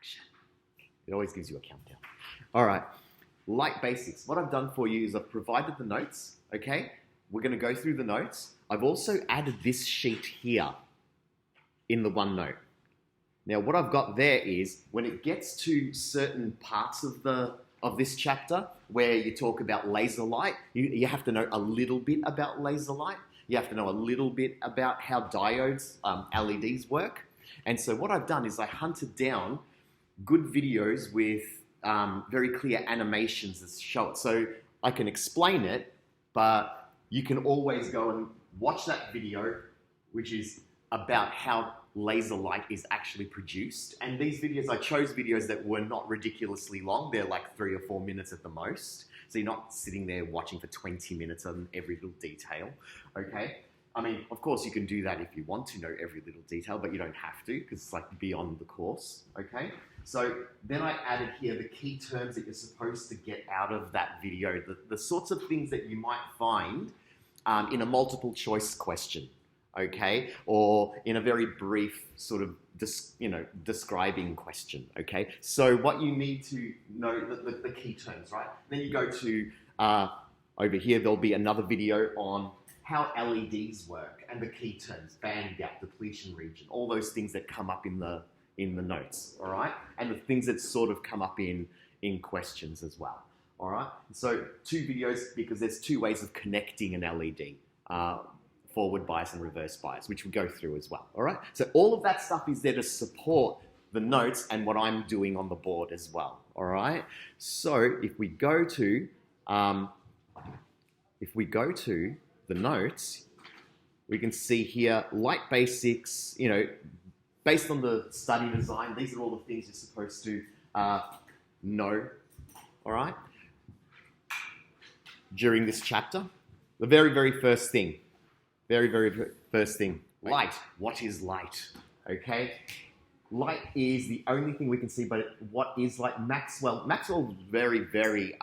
action. It always gives you a countdown. All right, light basics. What I've done for you is I've provided the notes, okay? We're gonna go through the notes. I've also added this sheet here in the OneNote. Now, what I've got there is when it gets to certain parts of this chapter where you talk about laser light, you have to know a little bit about laser light. You have to know a little bit about how diodes, LEDs work. And so what I've done is I hunted down good videos with very clear animations that show it. So I can explain it, but you can always go and watch that video, which is about how laser light is actually produced. And these videos, I chose videos that were not ridiculously long. They're like 3 or 4 minutes at the most. So you're not sitting there watching for 20 minutes on every little detail, okay? I mean, of course you can do that if you want to know every little detail, but you don't have to because it's like beyond the course, okay? So then I added here the key terms that you're supposed to get out of that video, the sorts of things that you might find in a multiple choice question, okay? Or in a very brief sort of, describing question, okay? So what you need to know, the key terms, right? Then you go to, over here, there'll be another video on how LEDs work and the key terms, band gap, depletion region, all those things that come up in the notes, all right? And the things that sort of come up in questions as well, all right? So 2 videos because there's 2 ways of connecting an LED, forward bias and reverse bias, which we go through as well, all right? So all of that stuff is there to support the notes and what I'm doing on the board as well, all right? So if we go to the notes, we can see here light basics, based on the study design, these are all the things you're supposed to know, all right? During this chapter, the very, very first thing, light. What is light, okay? Light is the only thing we can see, but what is light? Maxwell is very, very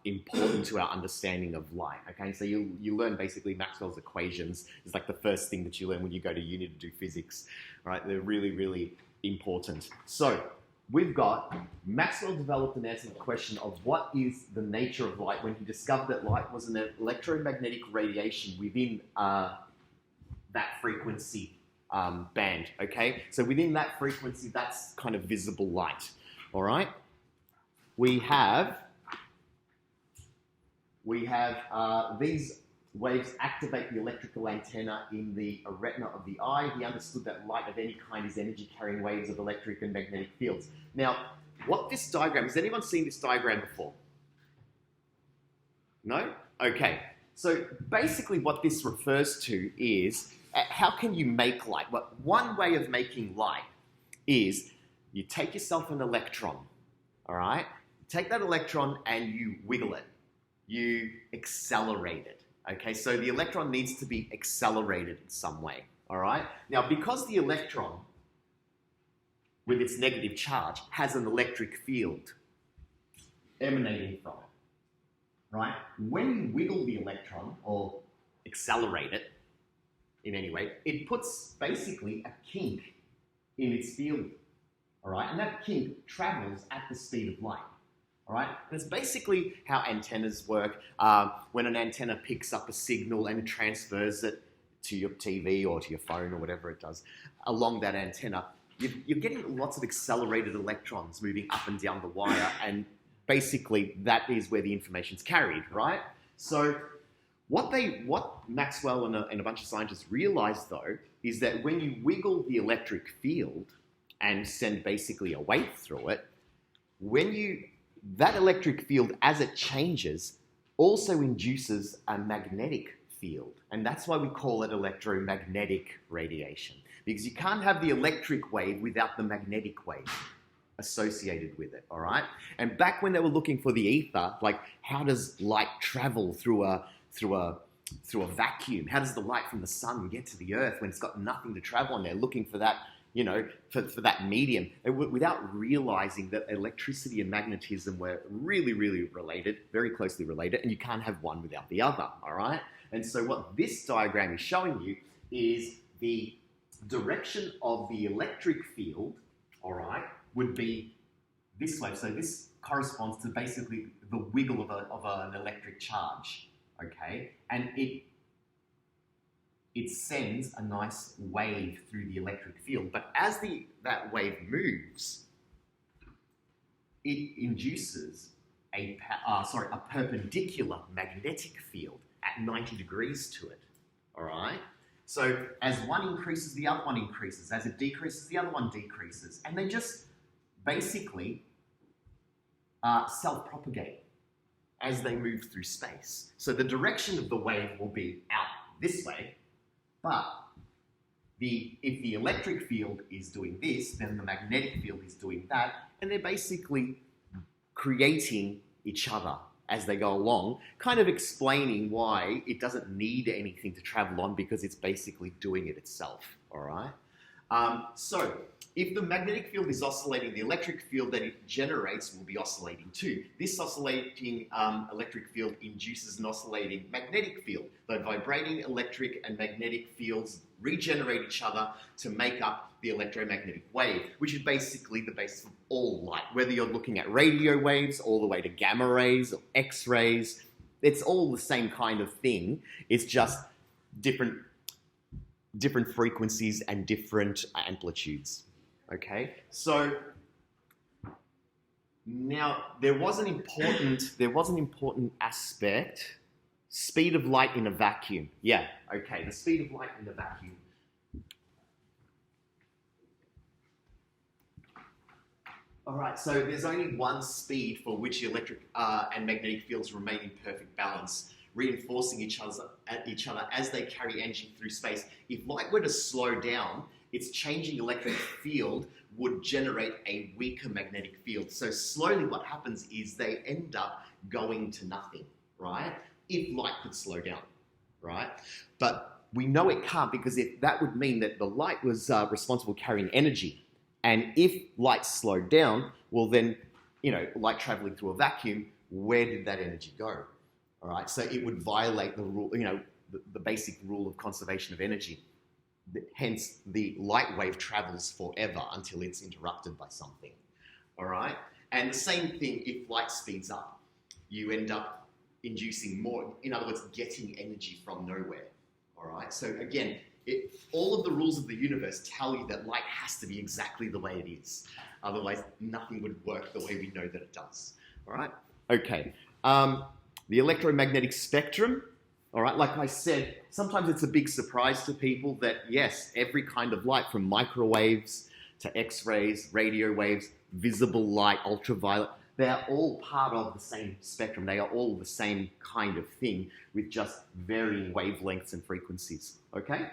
important to our understanding of light, okay? So you learn basically Maxwell's equations is like the first thing that you learn when you go to uni to do physics, right? They're really, really important. So we've got Maxwell developed an answer to the question of what is the nature of light when he discovered that light was an electromagnetic radiation within that frequency band, okay? So within that frequency, that's kind of visible light, all right? We have these waves activate the electrical antenna in the retina of the eye. He understood that light of any kind is energy carrying waves of electric and magnetic fields. Now, what this diagram, has anyone seen this diagram before? No? Okay. So basically what this refers to is how can you make light? Well, one way of making light is you take yourself an electron, all right? Take that electron and you wiggle it. You accelerate it, okay? So the electron needs to be accelerated in some way, all right? Now, because the electron, with its negative charge, has an electric field emanating from it, right? When you wiggle the electron or accelerate it, in any way, it puts basically a kink in its field, all right? And that kink travels at the speed of light, all right? And it's basically how antennas work. When an antenna picks up a signal and transfers it to your TV or to your phone or whatever it does, along that antenna, you're getting lots of accelerated electrons moving up and down the wire, and basically that is where the information's carried, right? So what Maxwell and a bunch of scientists realized, though, is that when you wiggle the electric field and send basically a wave through it, that electric field, as it changes, also induces a magnetic field. And that's why we call it electromagnetic radiation, because you can't have the electric wave without the magnetic wave associated with it, all right? And back when they were looking for the ether, like how does light travel through a vacuum? How does the light from the sun get to the earth when it's got nothing to travel on? They're looking for that, for that medium, without realizing that electricity and magnetism were really, really related, very closely related, and you can't have one without the other, all right? And so what this diagram is showing you is the direction of the electric field, all right, would be this wave. So this corresponds to basically the wiggle of an electric charge, okay? And it sends a nice wave through the electric field. But as that wave moves, it induces a perpendicular magnetic field at 90 degrees to it, all right? So as one increases, the other one increases. As it decreases, the other one decreases. And they just basically self-propagate as they move through space. So the direction of the wave will be out this way, but if the electric field is doing this, then the magnetic field is doing that, and they're basically creating each other as they go along, kind of explaining why it doesn't need anything to travel on because it's basically doing it itself, all right? So if the magnetic field is oscillating, the electric field that it generates will be oscillating too. This oscillating electric field induces an oscillating magnetic field. The vibrating electric and magnetic fields regenerate each other to make up the electromagnetic wave, which is basically the basis of all light. Whether you're looking at radio waves all the way to gamma rays or X-rays, it's all the same kind of thing. It's just different frequencies and different amplitudes. Okay, so now there was an important aspect. Speed of light in a vacuum. Yeah, okay, the speed of light in a vacuum. All right, so there's only one speed for which the electric and magnetic fields remain in perfect balance, reinforcing each other as they carry energy through space. If light were to slow down, its changing electric field would generate a weaker magnetic field. So slowly what happens is they end up going to nothing, right? If light could slow down, right? But we know it can't, because that would mean that the light was responsible for carrying energy. And if light slowed down, well then, light traveling through a vacuum, where did that energy go? All right, so it would violate the rule, the basic rule of conservation of energy. Hence, the light wave travels forever until it's interrupted by something. All right, and the same thing if light speeds up, you end up inducing more, in other words, getting energy from nowhere. All right, so again, all of the rules of the universe tell you that light has to be exactly the way it is. Otherwise, nothing would work the way we know that it does. All right, okay. The electromagnetic spectrum, all right, like I said, sometimes it's a big surprise to people that, yes, every kind of light, from microwaves to X-rays, radio waves, visible light, ultraviolet, they're all part of the same spectrum. They are all the same kind of thing with just varying wavelengths and frequencies, okay?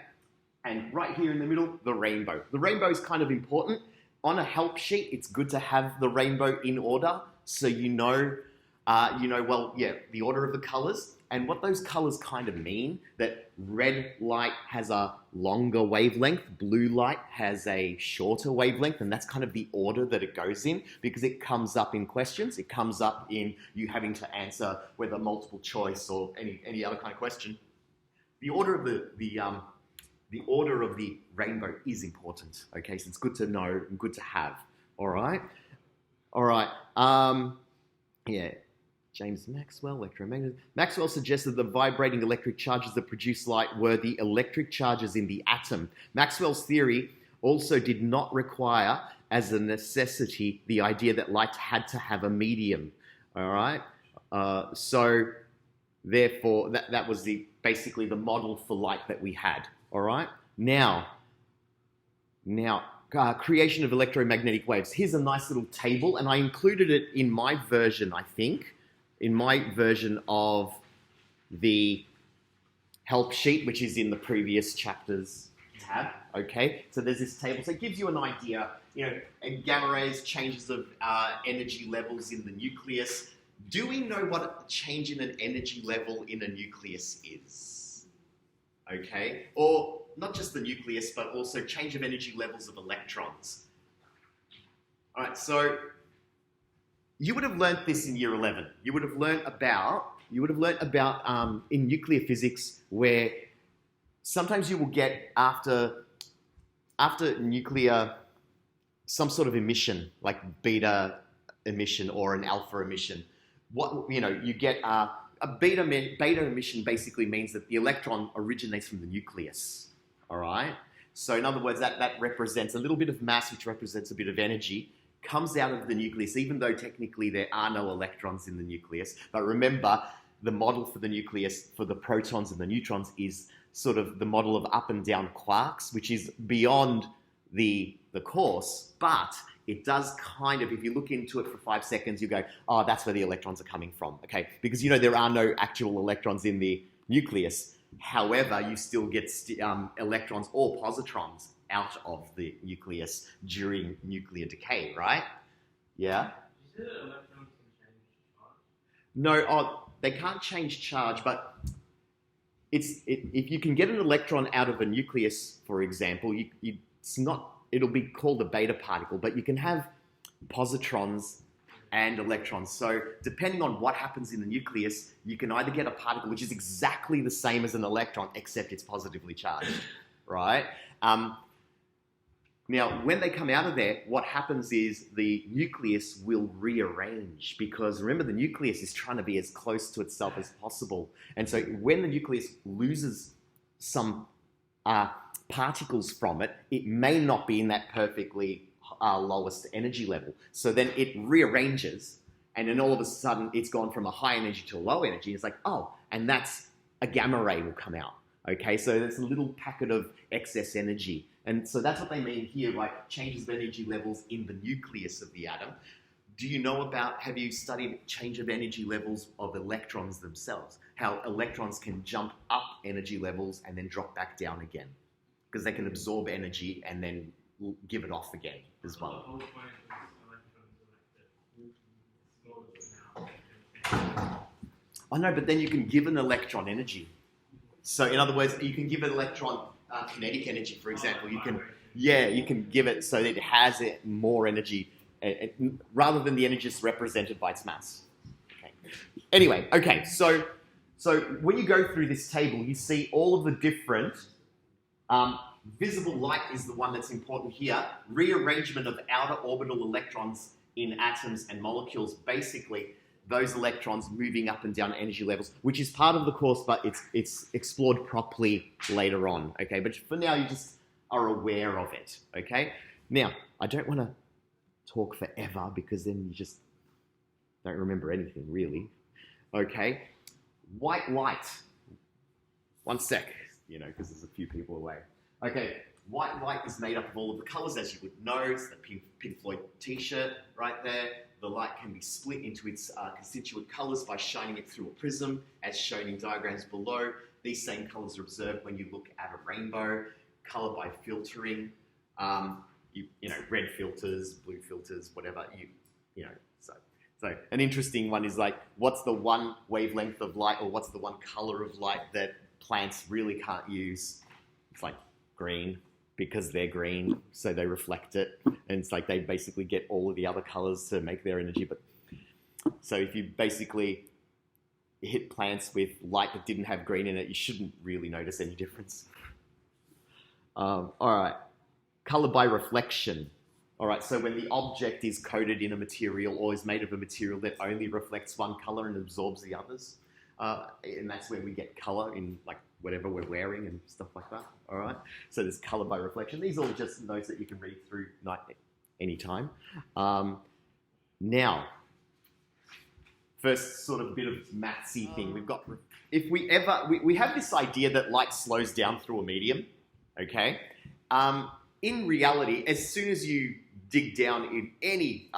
And right here in the middle, the rainbow. The rainbow is kind of important. On a help sheet, it's good to have the rainbow in order so you know, the order of the colors. And what those colors kind of mean, that red light has a longer wavelength, blue light has a shorter wavelength, and that's kind of the order that it goes in, because it comes up in questions. It comes up in you having to answer whether multiple choice or any other kind of question. The order of the order of the rainbow is important. Okay, so it's good to know and good to have. All right. Yeah. James Maxwell, electromagnetism. Maxwell suggested the vibrating electric charges that produce light were the electric charges in the atom. Maxwell's theory also did not require, as a necessity, the idea that light had to have a medium. All right? So, therefore, that was basically the model for light that we had. All right? Now, creation of electromagnetic waves. Here's a nice little table, and I included it in my version, I think. In my version of the help sheet, which is in the previous chapters tab, okay? So there's this table, so it gives you an idea, gamma rays, changes of energy levels in the nucleus. Do we know what a change in an energy level in a nucleus is? Okay, or not just the nucleus, but also change of energy levels of electrons. All right, so you would have learnt this in year 11. You would have learnt about in nuclear physics, where sometimes you will get after nuclear some sort of emission, like beta emission or an alpha emission. You get a beta emission basically means that the electron originates from the nucleus. All right. So in other words, that represents a little bit of mass, which represents a bit of energy, comes out of the nucleus, even though technically there are no electrons in the nucleus. But remember, the model for the nucleus for the protons and the neutrons is sort of the model of up and down quarks, which is beyond the course, but it does kind of, if you look into it for 5 seconds, you go, oh, that's where the electrons are coming from, okay? Because there are no actual electrons in the nucleus. However, you still get electrons or positrons out of the nucleus during nuclear decay, right? Yeah? You said electrons can change charge? No, they can't change charge, but if you can get an electron out of a nucleus, for example, it'll be called a beta particle, but you can have positrons and electrons. So depending on what happens in the nucleus, you can either get a particle which is exactly the same as an electron, except it's positively charged, right? Now, when they come out of there, what happens is the nucleus will rearrange, because remember, the nucleus is trying to be as close to itself as possible. And so when the nucleus loses some particles from it, it may not be in that perfectly lowest energy level. So then it rearranges, and then all of a sudden it's gone from a high energy to a low energy. It's like, oh, and that's a gamma ray will come out. Okay, so there's a little packet of excess energy. And so that's what they mean here, like changes of energy levels in the nucleus of the atom. Have you studied change of energy levels of electrons themselves? How electrons can jump up energy levels and then drop back down again, because they can absorb energy and then give it off again as well. The whole point of this electrons is like the I know, but then you can give an electron energy. So in other words, you can give an electron kinetic energy, for example. You can give it so that it has more energy rather than the energy just represented by its mass. Okay. Anyway, okay, so when you go through this table, you see all of the different visible light is the one that's important here. Rearrangement of outer orbital electrons in atoms and molecules, basically those electrons moving up and down energy levels, which is part of the course, but it's explored properly later on, okay? But for now, you just are aware of it, okay? Now, I don't want to talk forever, because then you just don't remember anything, really, okay? White light. One sec, because there's a few people away. Okay, white light is made up of all of the colors, as you would know. It's the Pink Floyd t-shirt right there. The light can be split into its constituent colors by shining it through a prism, as shown in diagrams below. These same colors are observed when you look at a rainbow, color by filtering. Red filters, blue filters, whatever. So an interesting one is like, what's the one wavelength of light, or what's the one color of light that plants really can't use? It's like green, because they're green, so they reflect it. And it's like they basically get all of the other colors to make their energy. But so if you basically hit plants with light that didn't have green in it, you shouldn't really notice any difference. All right, color by reflection. All right, so when the object is coated in a material or is made of a material that only reflects one color and absorbs the others, and that's where we get color in like whatever we're wearing and stuff like that, all right? So there's color by reflection. These are all just notes that you can read through anytime. Now, first sort of bit of mathsy thing. We've got, if we have this idea that light slows down through a medium, okay? In reality, as soon as you dig down in any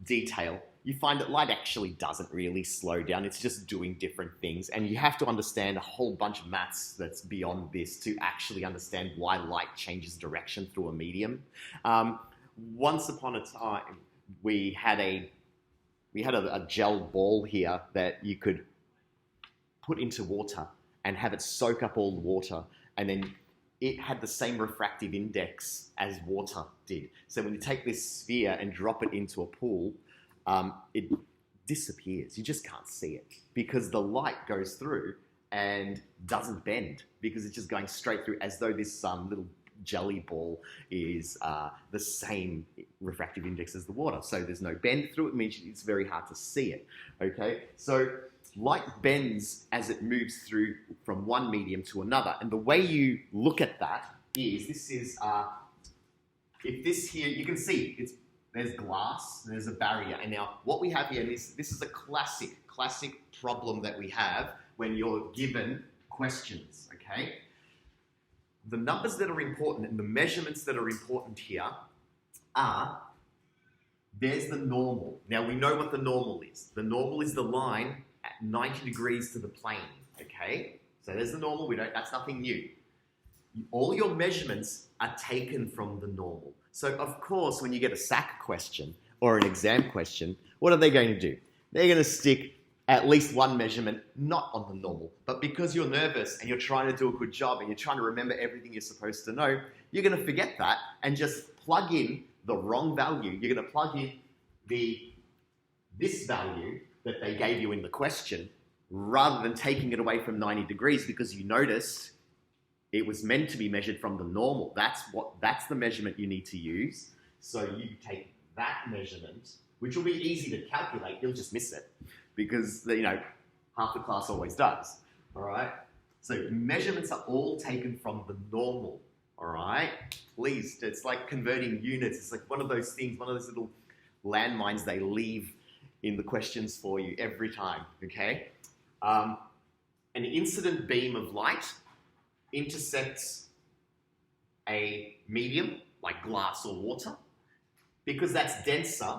detail, you find that light actually doesn't really slow down. It's just doing different things. And you have to understand a whole bunch of maths that's beyond this to actually understand why light changes direction through a medium. Once upon a time, we had a gel ball here that you could put into water and have it soak up all the water, and then it had the same refractive index as water did. So when you take this sphere and drop it into a pool, it disappears. You just can't see it because the light goes through and doesn't bend because it's just going straight through, as though this little jelly ball is the same refractive index as the water. So there's no bend through it, means it's very hard to see it, okay? So light bends as it moves through from one medium to another. And the way you look at that is, this is, if this here, you can see, there's glass, there's a barrier. And now what we have here, and this is a classic problem that we have when you're given questions, okay? The numbers that are important and the measurements that are important here are, there's the normal. Now we know what the normal is. The normal is the line at 90 degrees to the plane, okay? So there's the normal, that's nothing new. All your measurements are taken from the normal. So of course, when you get a SAC question or an exam question, what are they going to do? They're going to stick at least one measurement not on the normal, but because you're nervous and you're trying to do a good job and you're trying to remember everything you're supposed to know, you're going to forget that and just plug in the wrong value. You're going to plug in this value that they gave you in the question rather than taking it away from 90 degrees because you noticed it was meant to be measured from the normal. That's the measurement you need to use. So you take that measurement, which will be easy to calculate. You'll just miss it because, you know, half the class always does. All right. So measurements are all taken from the normal. All right. Please, it's like converting units. It's like one of those things, one of those little landmines they leave in the questions for you every time. Okay. An incident beam of light intersects a medium like glass or water. Because that's denser,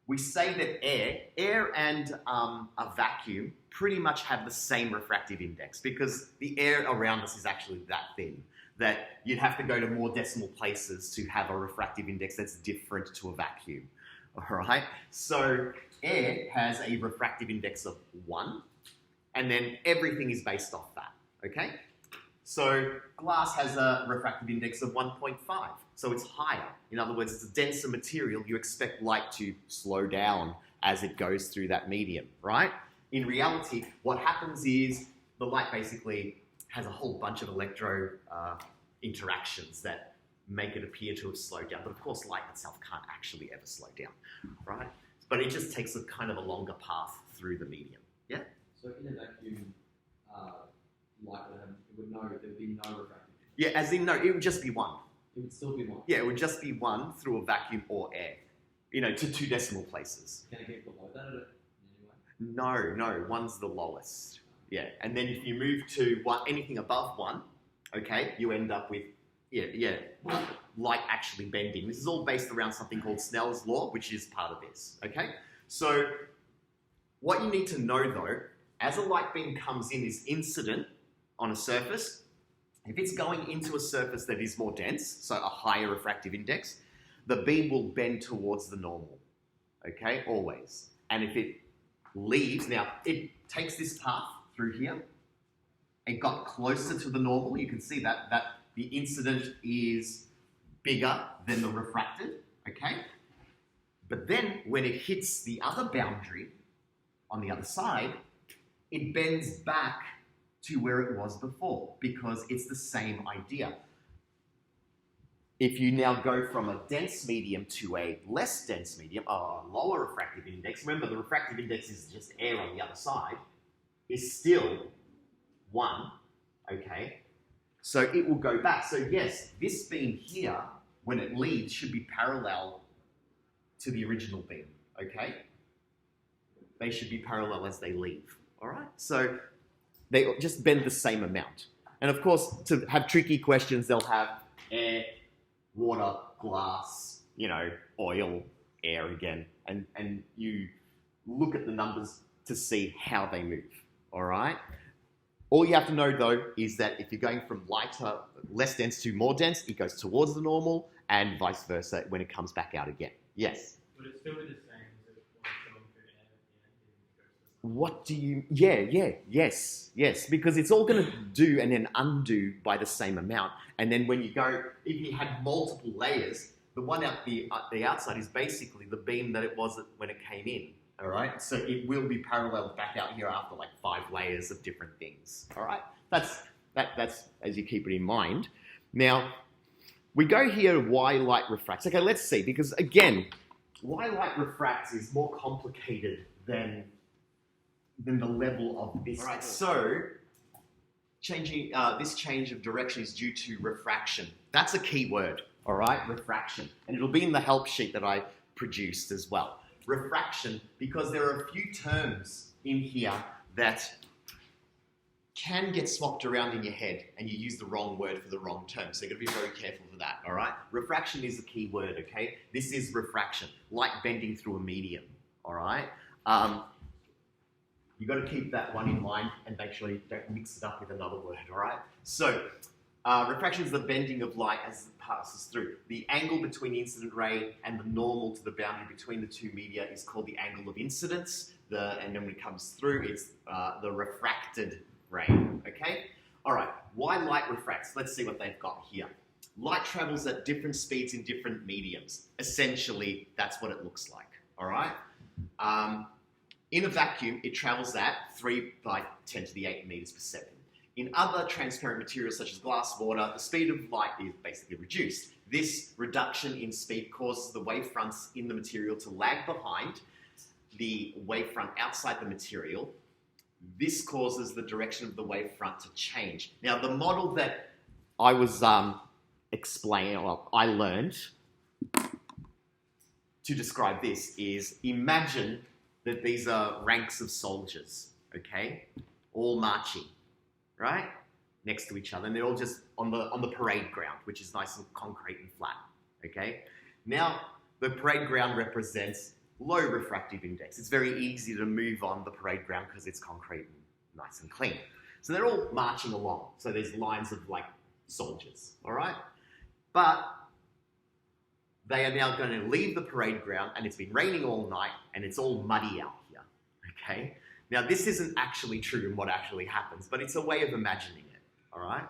we say that air and a vacuum pretty much have the same refractive index because the air around us is actually that thin that you'd have to go to more decimal places to have a refractive index that's different to a vacuum. All right, so air has a refractive index of 1 and then everything is based off that, okay? So glass has a refractive index of 1.5, so it's higher. In other words, it's a denser material. You expect light to slow down as it goes through that medium, right? In reality, what happens is the light basically has a whole bunch of electro interactions that make it appear to have slowed down. But of course, light itself can't actually ever slow down, right? But it just takes a kind of a longer path through the medium, yeah? So in a vacuum, like it would know there would be no refractive. Yeah, as in no, it would just be 1. It would still be 1. Yeah, it would just be 1 through a vacuum or air, you know, to 2 decimal places. Can it get below that in any way? No, 1's the lowest. Yeah, and then if you move to anything above 1, okay, you end up with, light actually bending. This is all based around something called Snell's law, which is part of this, okay? So what you need to know though, as a light beam comes in, is incident on a surface. If it's going into a surface that is more dense, so a higher refractive index, the beam will bend towards the normal, okay, always. And if it leaves, now it takes this path through here, it got closer to the normal, you can see that the incident is bigger than the refracted, okay? But then when it hits the other boundary on the other side, it bends back to where it was before because it's the same idea. If you now go from a dense medium to a less dense medium, a lower refractive index, remember the refractive index is just air on the other side, is still 1, okay? So it will go back. So yes, this beam here, when it leaves, should be parallel to the original beam, okay? They should be parallel as they leave, all right? So they just bend the same amount. And of course, to have tricky questions, they'll have air, water, glass, you know, oil, air again. And you look at the numbers to see how they move, all right? All you have to know though is that if you're going from lighter, less dense to more dense, it goes towards the normal and vice versa when it comes back out again. Yes? Would it still be the same as if it was going through air at the end and it goes to the sun? What do you, yes, because it's all going to do and then undo by the same amount. And then when you go, if you had multiple layers, the one out the outside is basically the beam that it was when it came in, all right? So it will be parallel back out here after like 5 layers of different things, all right? That's as you keep it in mind. Now, we go here, why light refracts. Okay, let's see, because again, why light refracts is more complicated than the level of this. All right, so changing this change of direction is due to refraction. That's a key word, all right, refraction. And it'll be in the help sheet that I produced as well. Refraction, because there are a few terms in here that can get swapped around in your head and you use the wrong word for the wrong term. So you've got to be very careful for that, all right? Refraction is the key word, okay? This is refraction, light bending through a medium, all right? You've got to keep that one in mind and make sure you don't mix it up with another word, all right? So refraction is the bending of light as it passes through. The angle between the incident ray and the normal to the boundary between the two media is called the angle of incidence. And then when it comes through, it's the refracted ray, okay? All right, why light refracts? Let's see what they've got here. Light travels at different speeds in different mediums. Essentially, that's what it looks like, all right? In a vacuum, it travels at 3 by 10 to the 8 meters per second. In other transparent materials such as glass, water, the speed of light is basically reduced. This reduction in speed causes the wavefronts in the material to lag behind the wavefront outside the material. This causes the direction of the wavefront to change. Now, the model that I was explaining, or I learned to describe this is, imagine that these are ranks of soldiers, okay, all marching, right, next to each other, and they're all just on the parade ground, which is nice and concrete and flat, okay. Now, the parade ground represents low refractive index. It's very easy to move on the parade ground because it's concrete and nice and clean. So they're all marching along. So there's lines of like soldiers, all right? But they are now going to leave the parade ground and it's been raining all night and it's all muddy out here, okay? Now this isn't actually true in what actually happens, but it's a way of imagining it, all right?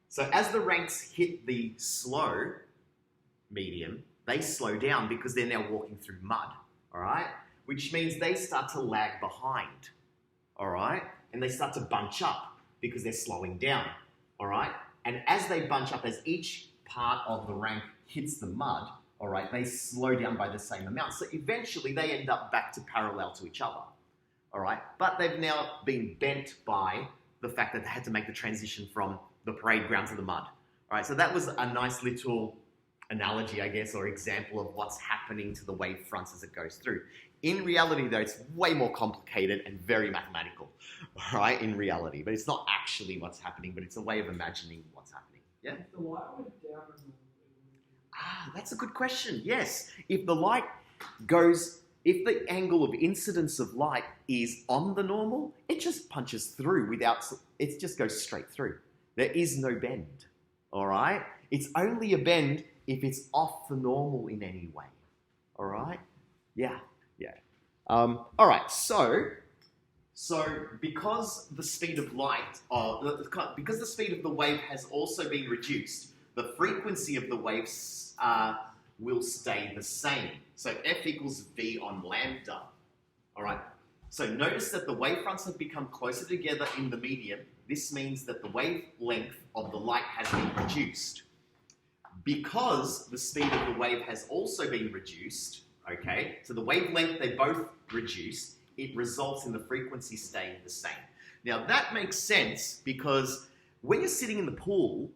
So as the ranks hit the slow medium, they slow down because they're now walking through mud, all right? Which means they start to lag behind, all right? And they start to bunch up because they're slowing down, all right? And as they bunch up, as each part of the rank hits the mud, all right, they slow down by the same amount. So eventually they end up back to parallel to each other, all right? But they've now been bent by the fact that they had to make the transition from the parade ground to the mud, all right? So that was a nice little analogy, I guess, or example of what's happening to the wave fronts as it goes through. In reality, though, it's way more complicated and very mathematical, right, in reality. But it's not actually what's happening, but it's a way of imagining what's happening. Yeah? If the light went down That's a good question. Yes. If the light goes, if the angle of incidence of light is on the normal, it just punches through it just goes straight through. There is no bend, all right? It's only a bend if it's off the normal in any way, all right? Yeah. All right, so because the speed of light, because the speed of the wave has also been reduced, the frequency of the waves will stay the same. So F equals V on lambda, all right? So notice that the wavefronts have become closer together in the medium. This means that the wavelength of the light has been reduced. Because the speed of the wave has also been reduced, okay, so the wavelength, they both reduce, it results in the frequency staying the same. Now that makes sense because when you're sitting in the pool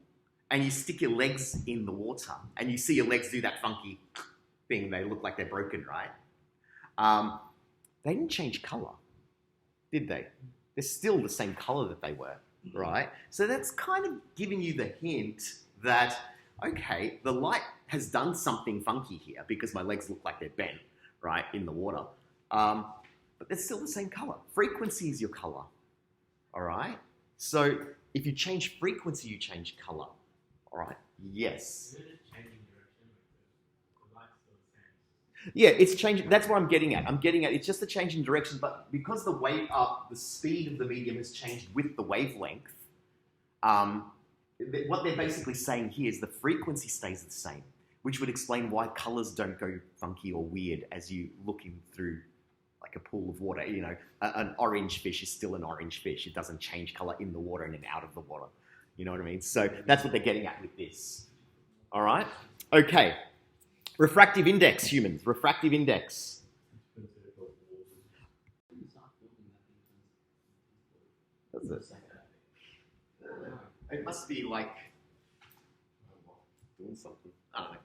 and you stick your legs in the water and you see your legs do that funky thing, they look like they're broken, right? They didn't change color, did they? They're still the same color that they were, right? So that's kind of giving you the hint that, okay, the light has done something funky here because my legs look like they're bent, right, in the water. But they're still the same color. Frequency is your color, all right? So if you change frequency, you change color, all right? Yes. is it just changing direction because the light's still the same? Yeah, it's changing. That's what I'm getting at. It's just a change in direction, but because the speed of the medium has changed with the wavelength, what they're basically saying here is the frequency stays the same, which would explain why colors don't go funky or weird as you look in through like a pool of water. You know, an orange fish is still an orange fish. It doesn't change color in the water and then out of the water. You know what I mean? So that's what they're getting at with this. All right? Okay. Refractive index, humans. Refractive index. That's it. It must be like doing something. I don't know.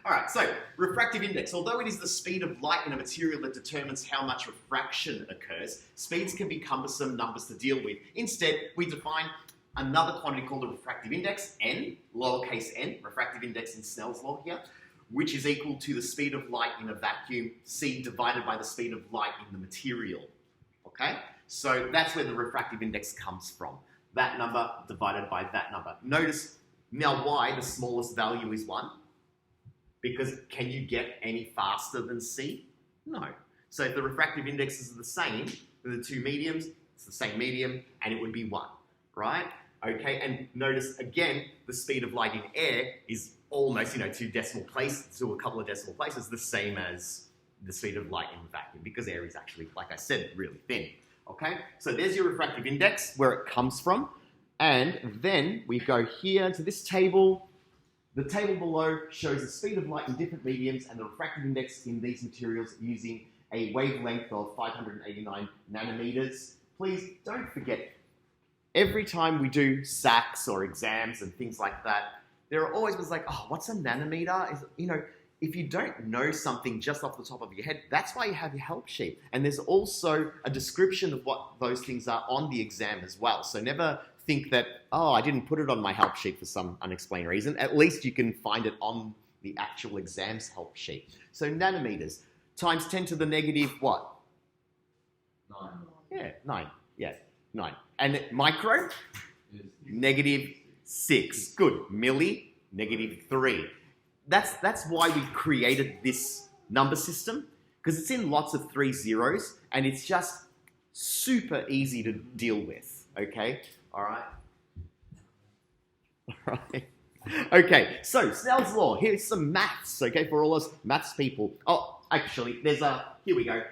All right, so refractive index. Although it is the speed of light in a material that determines how much refraction occurs, speeds can be cumbersome numbers to deal with. Instead, we define another quantity called the refractive index, n, lowercase n, refractive index in Snell's law here, which is equal to the speed of light in a vacuum, c divided by the speed of light in the material. Okay? So that's where the refractive index comes from. That number divided by that number. Notice now why the smallest value is 1. Because can you get any faster than C? No. So if the refractive indexes are the same for the two mediums, it's the same medium, and it would be 1, right? Okay, and notice again, the speed of light in air is almost, to a couple of decimal places, the same as the speed of light in the vacuum, because air is actually, like I said, really thin. Okay, so there's your refractive index, where it comes from, and then we go here to this table. The table below shows the speed of light in different mediums and the refractive index in these materials using a wavelength of 589 nanometers. Please don't forget, every time we do SACs or exams and things like that, there are always was like, oh, what's a nanometer? If you don't know something just off the top of your head, that's why you have your help sheet. And there's also a description of what those things are on the exam as well. So never think that, oh, I didn't put it on my help sheet for some unexplained reason. At least you can find it on the actual exam's help sheet. So nanometers times 10 to the negative what? 9. Yeah, 9. Yeah, 9. And micro? Negative 6. Good. Milli? Negative 3. That's why we created this number system, because it's in lots of 3 zeros and it's just super easy to deal with. Okay? All right. All right. Okay, so Snell's law. Here's some maths, okay, for all us maths people. Oh, actually, here we go.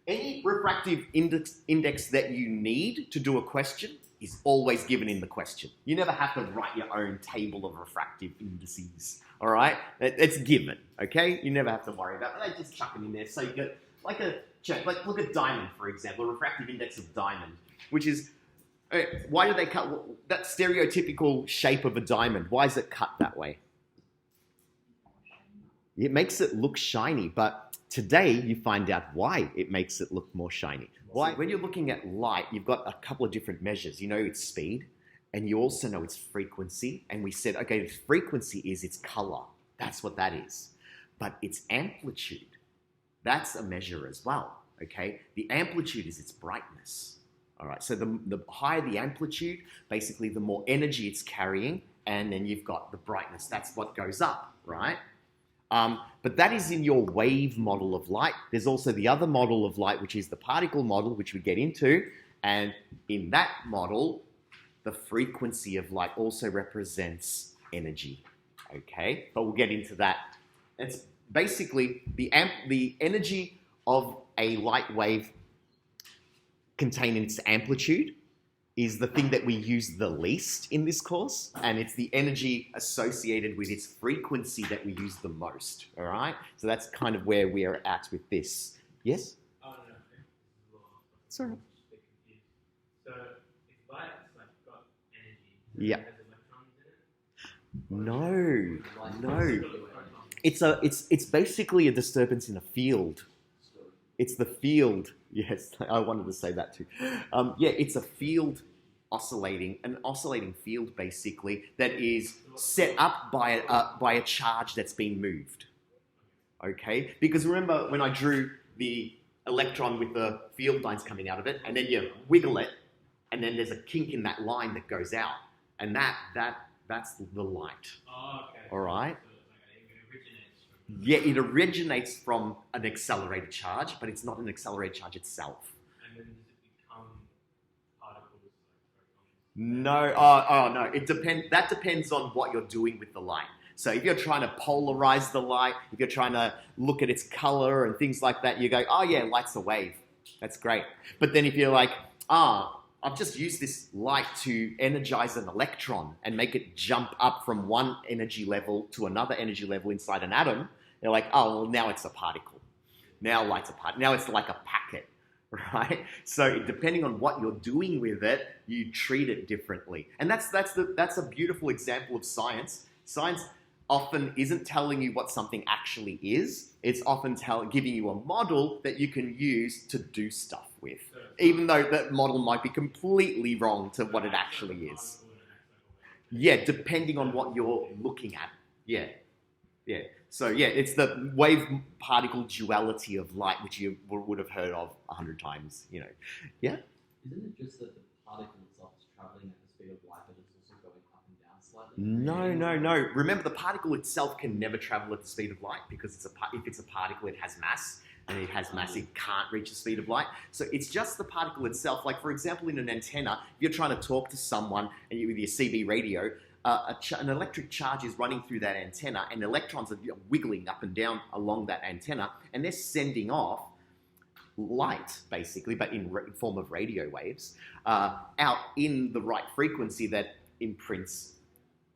Any refractive index that you need to do a question is always given in the question. You never have to write your own table of refractive indices, all right? It's given, okay? You never have to worry about it. They just chuck it in there. So you get like look at diamond, for example, a refractive index of diamond, which is, why do they cut that stereotypical shape of a diamond? Why is it cut that way? It makes it look shiny, but today you find out why it makes it look more shiny. Why? When you're looking at light, you've got a couple of different measures. You know its speed, and you also know its frequency. And we said, okay, its frequency is its color. That's what that is. But its amplitude, that's a measure as well, okay? The amplitude is its brightness. All right, so the higher the amplitude, basically the more energy it's carrying, and then you've got the brightness. That's what goes up, right? But that is in your wave model of light. There's also the other model of light, which is the particle model, which we get into. And in that model, the frequency of light also represents energy, okay? But we'll get into that. It's basically the energy of a light wave contained in its amplitude is the thing that we use the least in this course, and it's the energy associated with its frequency that we use the most, all right? So that's kind of where we are at with this. Yes? Oh, no. It's all right. So if light's got energy, Yeah. has electrons in it? No. It's basically a disturbance in a field. It's the field. Yes, I wanted to say that too. Yeah, it's a field an oscillating field basically that is set up by a charge that's been moved. Okay, because remember when I drew the electron with the field lines coming out of it, and then you wiggle it, and then there's a kink in that line that goes out, and that's the light. Oh, okay. All right. So it originates from... Yeah, it originates from an accelerated charge, but it's not an accelerated charge itself. And then does it become particles like photons? No, no. It depends. That depends on what you're doing with the light. So if you're trying to polarize the light, if you're trying to look at its color and things like that, you go, oh yeah, light's a wave. That's great. But then if you're like, I've just used this light to energize an electron and make it jump up from one energy level to another energy level inside an atom. They're like, oh, well, now it's a particle. Now light's a particle. Now it's like a packet, right? So depending on what you're doing with it, you treat it differently. And that's a beautiful example of science. Science often isn't telling you what something actually is. It's often giving you a model that you can use to do stuff with, even though that model might be completely wrong to what it actually is. Yeah, depending on what you're looking at. Yeah. So yeah, it's the wave-particle duality of light, which you would have heard of 100 times, you know. Yeah? Isn't it just that the particle itself is traveling at the speed of light, but it's also going up and down slightly? No. Remember, the particle itself can never travel at the speed of light because if it's a particle, it has mass. And it has mass, it can't reach the speed of light. So it's just the particle itself. Like, for example, in an antenna, if you're trying to talk to someone and with your CB radio, an electric charge is running through that antenna and electrons are wiggling up and down along that antenna, and they're sending off light, basically, but in form of radio waves, out in the right frequency that imprints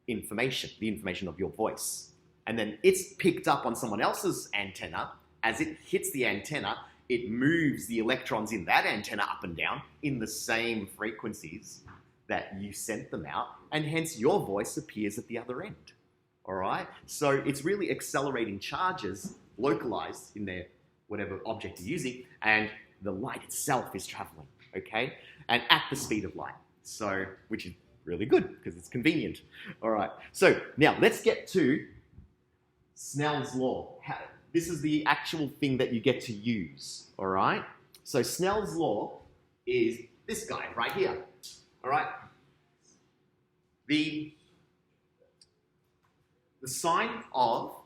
information, the information of your voice. And then it's picked up on someone else's antenna. As it hits the antenna, it moves the electrons in that antenna up and down in the same frequencies that you sent them out, and hence your voice appears at the other end. All right? So it's really accelerating charges localized in their whatever object you're using, and the light itself is traveling, okay? And at the speed of light. So, which is really good because it's convenient. All right. So now let's get to Snell's law. This is the actual thing that you get to use, all right? So Snell's law is this guy right here, all right? The sign of,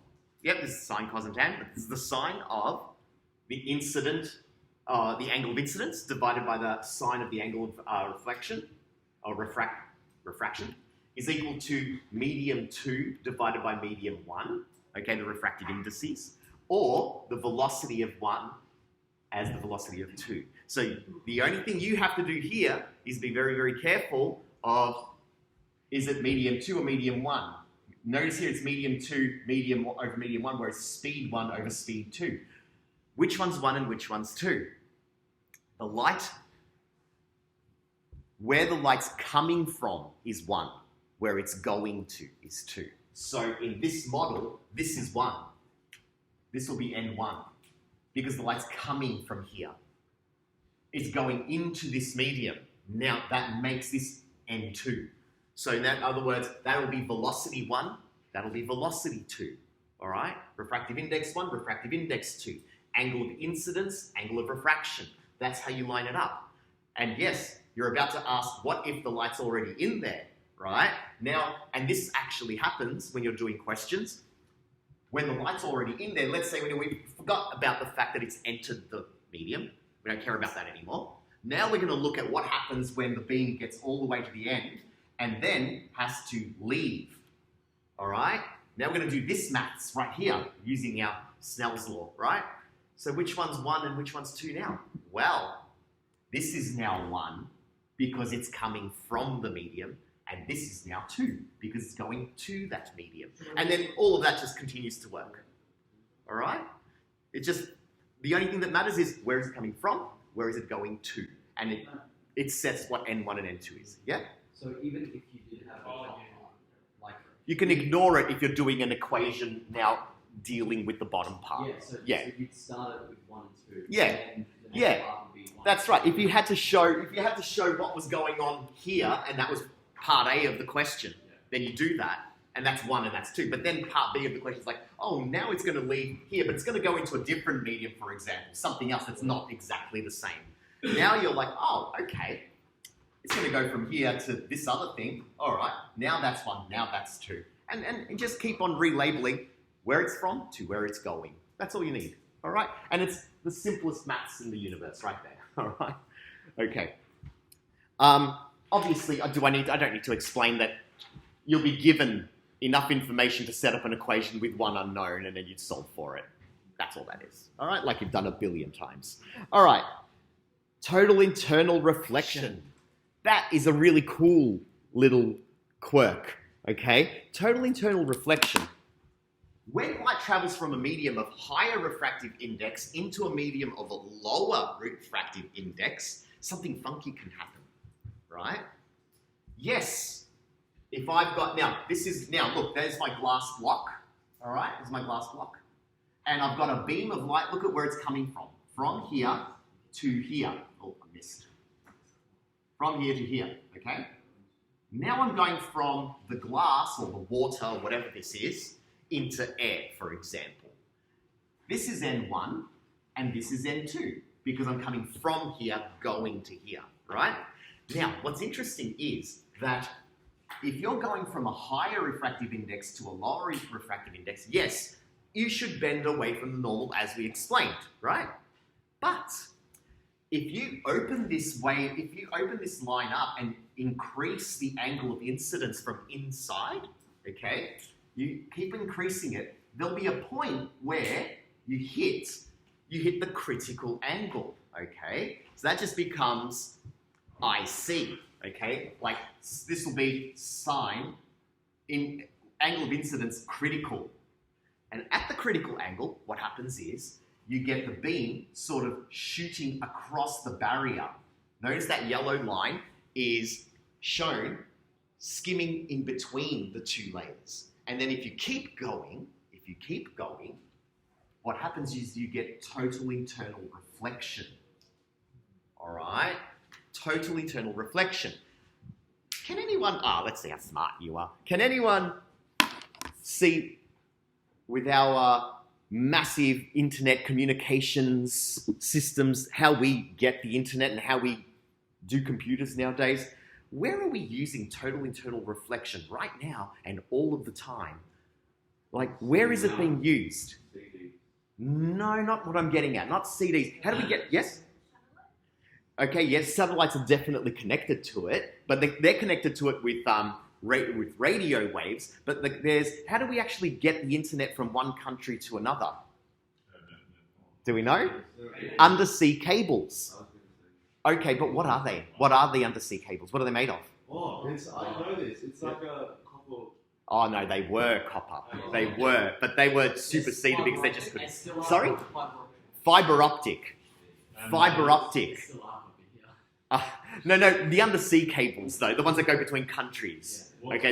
this is sine, cos, and tan, but this is the sign of the incident, the angle of incidence divided by the sine of the angle of reflection, or refraction, is equal to medium 2 divided by medium 1, okay, the refractive indices, or the velocity of 1 as the velocity of 2. So the only thing you have to do here is be very, very careful of, is it medium 2 or medium 1? Notice here it's medium 2 over medium 1, whereas speed 1 over speed 2. Which one's 1 and which one's 2? The light, where the light's coming from is 1, where it's going to is 2. So in this model, this is 1. This will be N1 because the light's coming from here. It's going into this medium. Now that makes this N2. So in other words, that will be velocity 1, that'll be velocity 2. All right? Refractive index 1, refractive index 2. Angle of incidence, angle of refraction. That's how you line it up. And yes, you're about to ask, what if the light's already in there, right? Now, and this actually happens when you're doing questions. When the light's already in there, let's say we forgot about the fact that it's entered the medium. We don't care about that anymore. Now we're going to look at what happens when the beam gets all the way to the end and then has to leave. All right? Now we're going to do this maths right here using our Snell's law, right? So which one's 1 and which one's 2 now? Well, this is now 1 because it's coming from the medium. And this is now 2 because it's going to that medium. And then all of that just continues to work. All right? The only thing that matters is where is it coming from, where is it going to? And it sets what N1 and N2 is. Yeah? So even if you did have like... You can ignore it if you're doing an equation now dealing with the bottom part. So you'd start it with 1 and 2. Yeah. And the next part would be 1. That's right. If you had to show what was going on here, and that was part A of the question, then you do that, and that's 1 and that's 2. But then part B of the question is like, oh, now it's going to leave here, but it's going to go into a different medium, for example, something else that's not exactly the same. Now you're like, oh, okay, it's going to go from here to this other thing. All right, now that's 1, now that's 2. And just keep on relabeling where it's from to where it's going. That's all you need, all right? And it's the simplest maths in the universe right there, all right? Okay. Obviously, I don't need to explain that you'll be given enough information to set up an equation with one unknown and then you'd solve for it. That's all that is. All right? Like you've done 1 billion times. All right. Total internal reflection. that is a really cool little quirk, okay? Total internal reflection. When light travels from a medium of higher refractive index into a medium of a lower refractive index, something funky can happen, right? Yes, if I've got, look, there's my glass block, all right? There's my glass block. And I've got a beam of light, look at where it's coming from here to here. Oh, I missed. From here to here, okay? Now I'm going from the glass or the water, or whatever this is, into air, for example. This is N1 and this is N2 because I'm coming from here going to here, right? Now, what's interesting is that if you're going from a higher refractive index to a lower refractive index, yes, you should bend away from the normal as we explained, right? But if you open this line up and increase the angle of incidence from inside, okay, you keep increasing it, there'll be a point where you hit the critical angle, okay? So that just becomes IC, okay? Like this will be sine in angle of incidence critical. And at the critical angle, what happens is you get the beam sort of shooting across the barrier. Notice that yellow line is shown skimming in between the two layers. And then if you keep going, what happens is you get total internal reflection. All right? Total internal reflection. Can anyone, let's see how smart you are. Can anyone see with our massive internet communications systems, how we get the internet and how we do computers nowadays? Where are we using total internal reflection right now and all of the time? Like, where is it being used? CD. No, not what I'm getting at. Not CDs. How do we get, yes? Okay, yes, satellites are definitely connected to it, but they're connected to it with radio waves, but how do we actually get the internet from one country to another? Do we know? Undersea cables. Okay, but what are they? What are the undersea cables? What are they made of? Oh, I know this. It's like a copper. Oh no, they were copper. They were, but they were superseded because they just couldn't. Sorry? Fiber optic. Fiber optic. No, the undersea cables though, the ones that go between countries. Okay,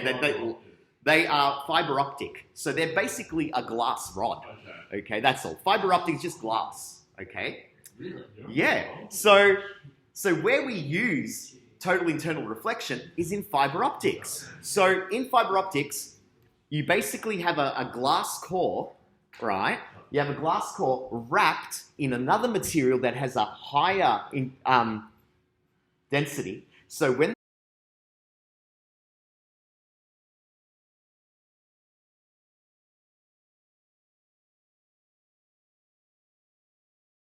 they are fiber optic. So they're basically a glass rod. Okay, that's all. Fiber optic is just glass. Okay? Really? Yeah. So where we use total internal reflection is in fiber optics. So in fiber optics, you basically have a glass core, right? You have a glass core wrapped in another material that has a higher density. So when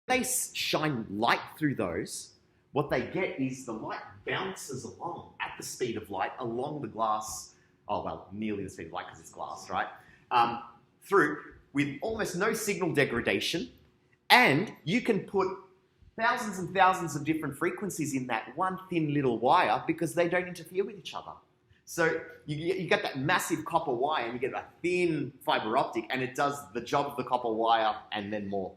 they shine light through those, what they get is the light bounces along at the speed of light along the glass, nearly the speed of light because it's glass, right? Through with almost no signal degradation, and you can put thousands and thousands of different frequencies in that one thin little wire because they don't interfere with each other. So you get that massive copper wire and you get a thin fiber optic and it does the job of the copper wire and then more.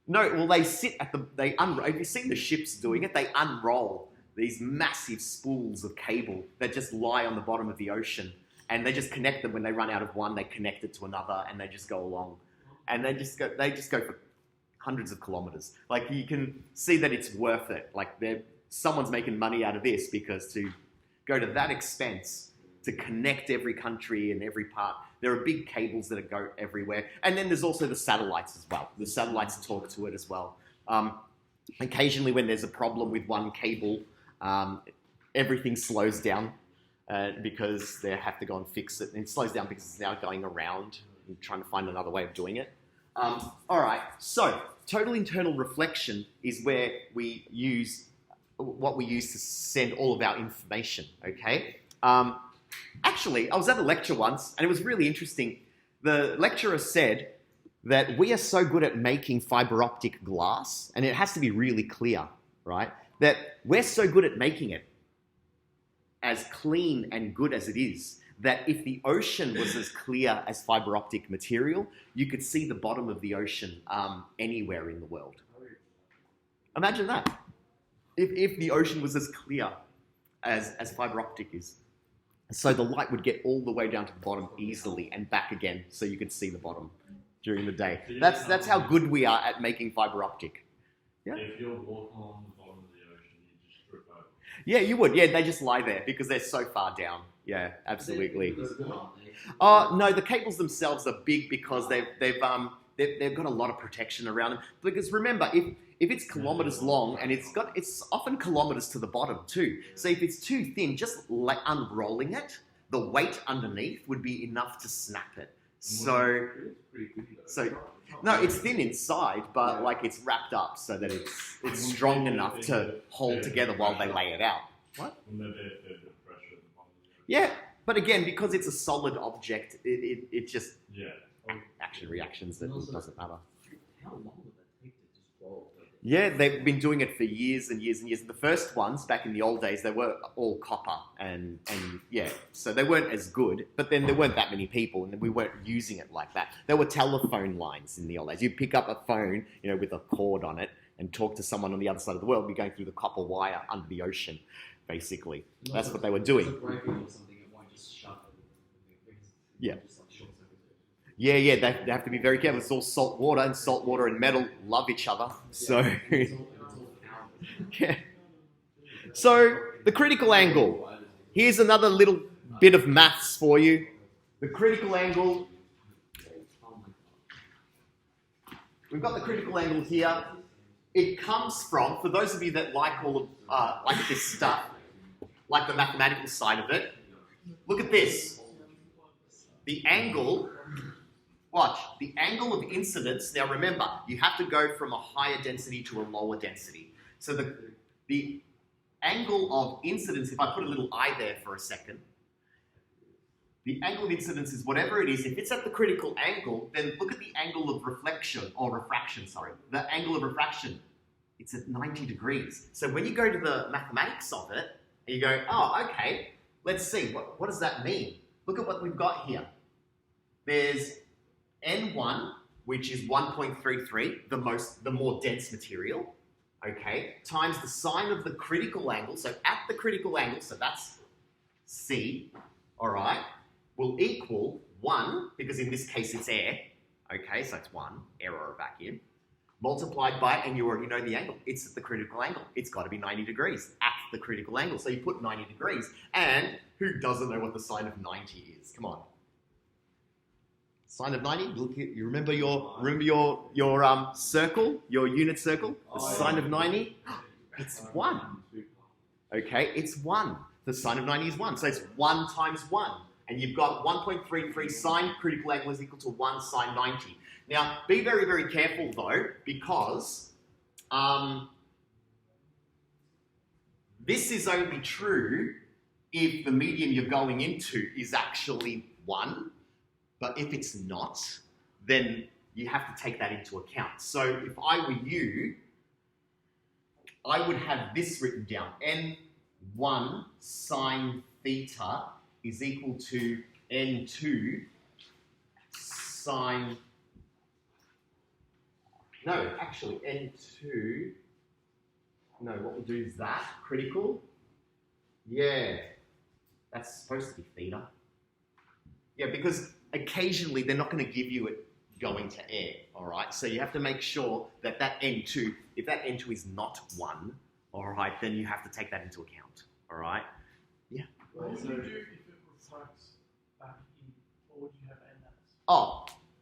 No, well they sit at have you seen the ships doing it? They unroll these massive spools of cable that just lie on the bottom of the ocean and they just connect them when they run out of one, they connect it to another and they just go along. And they just go for hundreds of kilometers. Like you can see that it's worth it. Like someone's making money out of this because to go to that expense to connect every country and every part, there are big cables that go everywhere. And then there's also the satellites as well. The satellites talk to it as well. Occasionally when there's a problem with one cable, everything slows down because they have to go and fix it. And it slows down because it's now going around and trying to find another way of doing it. All right, so total internal reflection is where we use what we use to send all of our information, okay? Actually, I was at a lecture once and it was really interesting. The lecturer said that we are so good at making fiber optic glass, and it has to be really clear, right? That we're so good at making it as clean and good as it is, that if the ocean was as clear as fiber optic material, you could see the bottom of the ocean anywhere in the world. Imagine that. If the ocean was as clear as fiber optic is. So the light would get all the way down to the bottom easily and back again so you could see the bottom during the day. That's how good we are at making fiber optic. Yeah. If you're walking on the bottom of the ocean, you just trip over. Yeah, you would. Yeah, they just lie there because they're so far down. Yeah, absolutely. No, the cables themselves are big because they've got a lot of protection around them. Because remember, if it's kilometers long and it's often kilometers to the bottom too. So if it's too thin, just like unrolling it, the weight underneath would be enough to snap it. So no, it's thin inside, but like it's wrapped up so that it's strong enough to hold together while they lay it out. What? Yeah, but again, because it's a solid object, it just action reactions that doesn't matter. How long would that take to just roll? Yeah, they've been doing it for years and years and years. The first ones, back in the old days, they were all copper and yeah, so they weren't as good, but then there weren't that many people and we weren't using it like that. There were telephone lines in the old days. You'd pick up a phone, with a cord on it and talk to someone on the other side of the world. You're going through the copper wire under the ocean, basically. That's what they were doing. Yeah. Yeah, they have to be very careful. It's all salt water, and salt water and metal love each other. So, yeah. So, the critical angle. Here's another little bit of maths for you. The critical angle. We've got the critical angle here. It comes from, for those of you that like all of like this stuff, like the mathematical side of it, look at this. The angle, watch, the angle of incidence, now remember, you have to go from a higher density to a lower density. So the angle of incidence, if I put a little I there for a second, the angle of incidence is whatever it is. If it's at the critical angle, then look at the angle of reflection, or refraction, sorry. The angle of refraction, it's at 90 degrees. So when you go to the mathematics of it, and you go, oh, okay, let's see, what does that mean? Look at what we've got here. There's N1, which is 1.33, the more dense material, okay, times the sine of the critical angle, so at the critical angle, so that's C, all right, will equal 1, because in this case it's air, okay, so it's 1, air or a vacuum, multiplied by, and you already know the angle, it's at the critical angle, it's got to be 90 degrees at the critical angle, so you put 90 degrees, and who doesn't know what the sine of 90 is? Come on. Sine of 90, look, you remember your circle, your unit circle? The sine of 90, it's 1. Okay, it's 1. The sine of 90 is 1, so it's 1 times 1. And you've got 1.33 sine critical angle is equal to 1 sine 90. Now, be very, very careful though, because this is only true if the medium you're going into is actually 1. But if it's not, then you have to take that into account. So if I were you, I would have this written down. N1 sine theta is equal to N2 sine... No, actually, N2... No, what we'll do is that, critical. Yeah, that's supposed to be theta. Yeah, because occasionally they're not going to give you it going to air, all right? So you have to make sure that N2, if that N2 is not 1, all right, then you have to take that into account, all right? Yeah. What would you do if it refracts back in, or would you have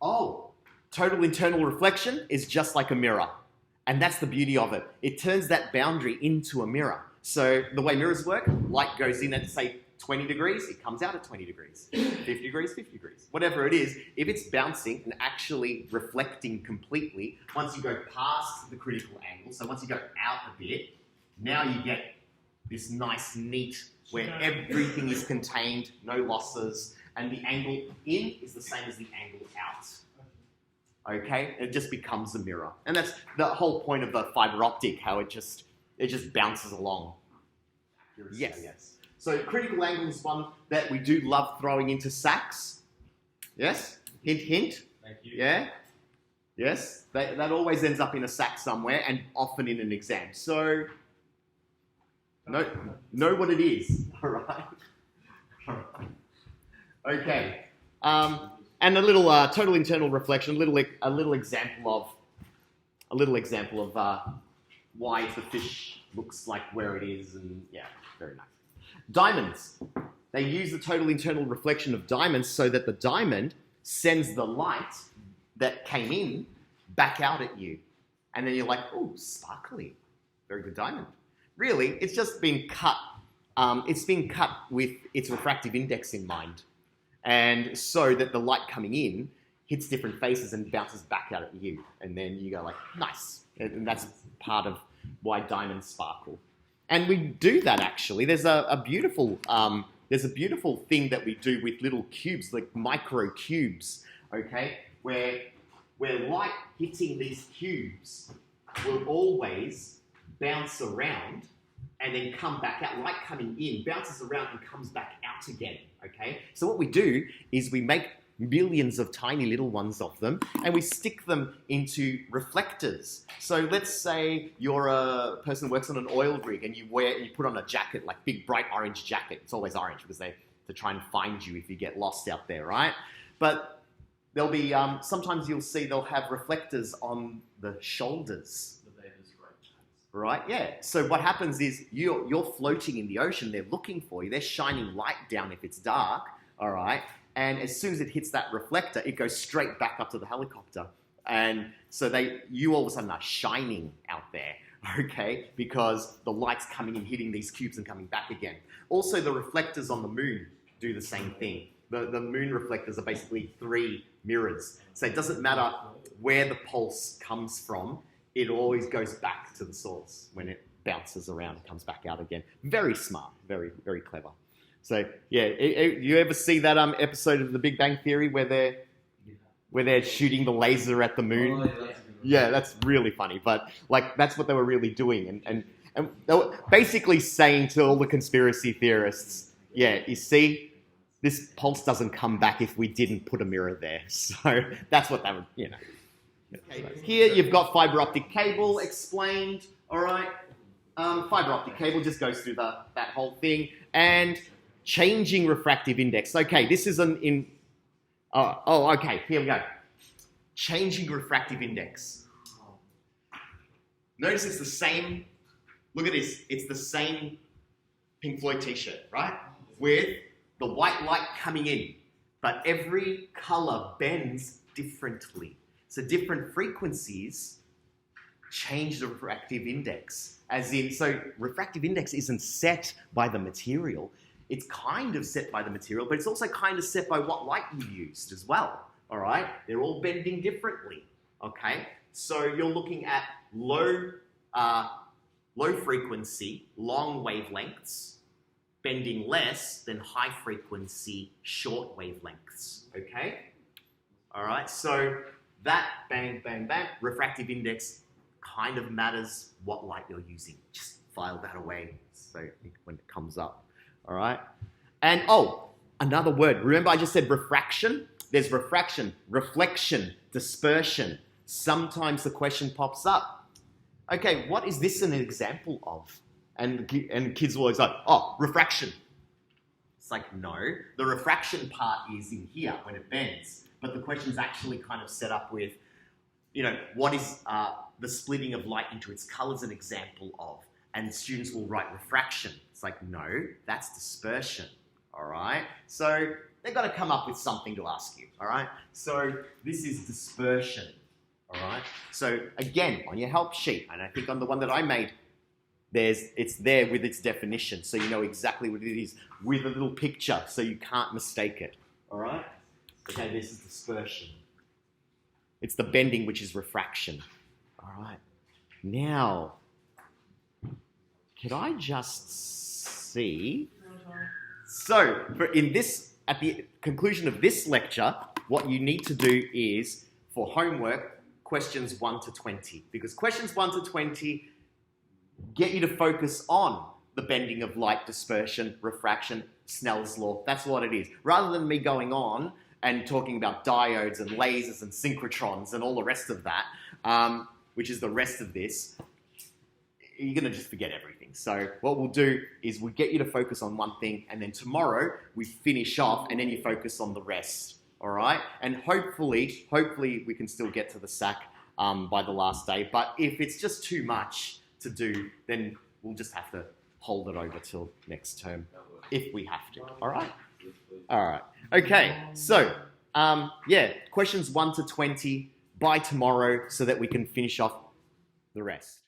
NS? Total internal reflection is just like a mirror, and that's the beauty of it. It turns that boundary into a mirror. So the way mirrors work, light goes in at, say, 20 degrees, it comes out at 20 degrees. 50 degrees, 50 degrees. Whatever it is, if it's bouncing and actually reflecting completely, once you go past the critical angle, so once you go out a bit, now you get this nice, neat, where everything is contained, no losses, and the angle in is the same as the angle out. Okay? It just becomes a mirror. And that's the whole point of the fiber optic, how it just bounces along. Yes. So critical angle is one that we do love throwing into sacks. Yes? Hint, hint. Thank you. Yeah? Yes? That always ends up in a sack somewhere and often in an exam. So know what it is. All right? Okay. And a little total internal reflection, a little example of why the fish looks like where it is, and yeah, very nice. Diamonds. They use the total internal reflection of diamonds so that the diamond sends the light that came in back out at you. And then you're like, oh, sparkly. Very good diamond. Really, it's just been cut. It's been cut with its refractive index in mind. And so that the light coming in hits different faces and bounces back out at you. And then you go like, nice. And that's part of why diamonds sparkle. And we do that actually. There's a beautiful thing that we do with little cubes, like micro cubes, okay? Where light hitting these cubes will always bounce around and then come back out. Light coming in bounces around and comes back out again, okay? So what we do is we make millions of tiny little ones of them and we stick them into reflectors. So let's say you're a person who works on an oil rig and you put on a jacket, like big bright orange jacket. It's always orange because to try and find you if you get lost out there, right? But there'll be, sometimes you'll see they'll have reflectors on the shoulders. Right, yeah. So what happens is you're floating in the ocean, they're looking for you, they're shining light down if it's dark, all right? And as soon as it hits that reflector, it goes straight back up to the helicopter. And so you all of a sudden are shining out there, okay? Because the light's coming and hitting these cubes and coming back again. Also, the reflectors on the moon do the same thing. The moon reflectors are basically 3 mirrors. So it doesn't matter where the pulse comes from, it always goes back to the source when it bounces around and comes back out again. Very smart, very, very clever. So yeah, you ever see that episode of The Big Bang Theory where they're shooting the laser at the moon? Oh, yeah, that's a good one. Yeah, that's really funny. But like that's what they were really doing, and they were basically saying to all the conspiracy theorists, yeah, you see, this pulse doesn't come back if we didn't put a mirror there. So that's what they were, Okay. Here you've got fiber optic cable explained, all right? Fiber optic cable just goes through that whole thing. And changing refractive index. Okay, this is okay, here we go. Changing refractive index. Notice it's the same, look at this, it's the same Pink Floyd t-shirt, right? With the white light coming in, but every color bends differently. So different frequencies change the refractive index. So refractive index isn't set by the material. It's kind of set by the material, but it's also kind of set by what light you used as well, all right? They're all bending differently, okay? So you're looking at low frequency, long wavelengths, bending less than high frequency, short wavelengths, okay? All right, so that, bang, bang, bang, refractive index kind of matters what light you're using. Just file that away so when it comes up, all right? And, another word. Remember I just said refraction? There's refraction, reflection, dispersion. Sometimes the question pops up. Okay, what is this an example of? And kids are always like, refraction. It's like, no. The refraction part is in here when it bends. But the question's actually kind of set up with, what is the splitting of light into its colors an example of? And students will write refraction. It's like, no, that's dispersion, all right? So they've got to come up with something to ask you, all right? So this is dispersion, all right? So again, on your help sheet, and I think on the one that I made, it's there with its definition, so you know exactly what it is, with a little picture, so you can't mistake it, all right? Okay, this is dispersion. It's the bending, which is refraction. All right. Now, could I just see? So, at the conclusion of this lecture, what you need to do is, for homework, questions 1 to 20. Because questions 1 to 20 get you to focus on the bending of light, dispersion, refraction, Snell's law. That's what it is. Rather than me going on and talking about diodes and lasers and synchrotrons and all the rest of that, which is the rest of this, you're going to just forget everything. So what we'll do is we'll get you to focus on one thing, and then tomorrow we finish off, and then you focus on the rest. All right? And hopefully we can still get to the SAC by the last day. But if it's just too much to do, then we'll just have to hold it over till next term, if we have to. All right? All right. Okay. So, questions 1 to 20 by tomorrow so that we can finish off the rest.